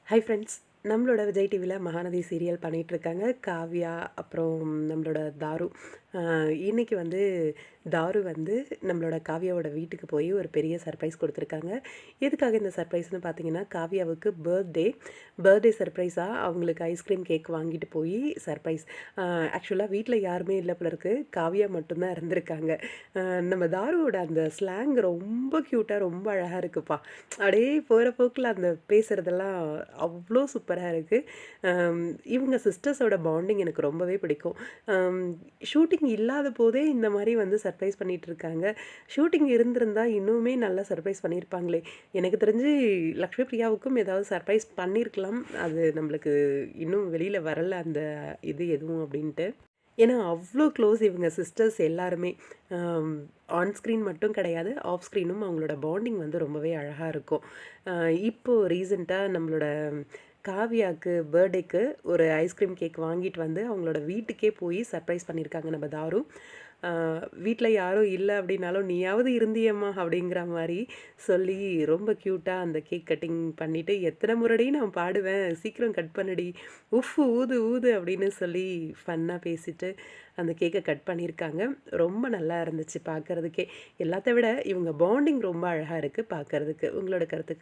Hi friends. நம்மளோட விஜய் டிவியில் Mahanadi serial பண்ணிகிட்ருக்காங்க காவ்யா, அப்புறம் நம்மளோட தாரு. இன்னைக்கு வந்து தாரு வந்து நம்மளோட காவ்யாவோட வீட்டுக்கு போய் ஒரு பெரிய சர்ப்ரைஸ் கொடுத்துருக்காங்க. எதுக்காக இந்த சர்ப்ரைஸ்னு பார்த்தீங்கன்னா, காவ்யாவுக்கு பர்த்டே சர்ப்ரைஸாக அவங்களுக்கு ஐஸ்கிரீம் கேக் வாங்கிட்டு போய் சர்ப்ரைஸ். ஆக்சுவலாக வீட்டில் யாருமே இல்லை போல இருக்கு, காவ்யா மட்டும்தான் இருந்திருக்காங்க. நம்ம தாருவோட அந்த ஸ்லாங் ரொம்ப க்யூட்டாக ரொம்ப அழகாக இருக்குப்பா. அப்படியே போகிற போக்கில் அந்த பேசுகிறதெல்லாம் அவ்வளோ சூப்பராக இருக்குது. இவங்க சிஸ்டர்ஸோட பாண்டிங் எனக்கு ரொம்பவே பிடிக்கும். ஷூட்டிங் இல்லாத போதே இந்த மாதிரி வந்து சர்ப்ரைஸ் பண்ணிகிட்ருக்காங்க. ஷூட்டிங் இருந்திருந்தா இன்னுமே நல்லா சர்ப்ரைஸ் பண்ணியிருப்பாங்களே. எனக்கு தெரிஞ்சு லக்ஷ்மி பிரியாவுக்கும் ஏதாவது சர்ப்ரைஸ் பண்ணியிருக்கலாம். அது நம்மளுக்கு இன்னும் வெளியில் வரல அந்த இது எதுவும் அப்படின்ட்டு. ஏன்னா அவ்வளோ க்ளோஸ் இவங்க சிஸ்டர்ஸ் எல்லாருமே. ஆன் ஸ்க்ரீன் மட்டும் கிடையாது, ஆஃப் ஸ்க்ரீனும் அவங்களோட பாண்டிங் வந்து ரொம்பவே அழகாக இருக்கும். இப்போது ரீசெண்டாக நம்மளோட காவ்யாவுக்கு பர்த்டேக்கு ஒரு ஐஸ்கிரீம் கேக் வாங்கிட்டு வந்து அவங்களோட வீட்டுக்கே போய் சர்ப்ரைஸ் பண்ணியிருக்காங்க நம்ம தாரு. வீட்டில் யாரும் இல்லை அப்படின்னாலும் நீயாவது இருந்தியம்மா அப்படிங்கிற மாதிரி சொல்லி ரொம்ப க்யூட்டாக அந்த கேக் கட்டிங் பண்ணிவிட்டு, எத்தனை முறைடி நான் பாடுவேன், சீக்கிரம் கட் பண்ணுடி, உஃப் ஊது ஊது அப்படின்னு சொல்லி ஃபன்னாக பேசிட்டு அந்த கேக்கை கட் பண்ணியிருக்காங்க. ரொம்ப நல்லா இருந்துச்சு பார்க்குறதுக்கே. எல்லாத்த விட இவங்க பாண்டிங் ரொம்ப அழகாக இருக்குது பார்க்குறதுக்கு. உங்களோட கருத்துக்கு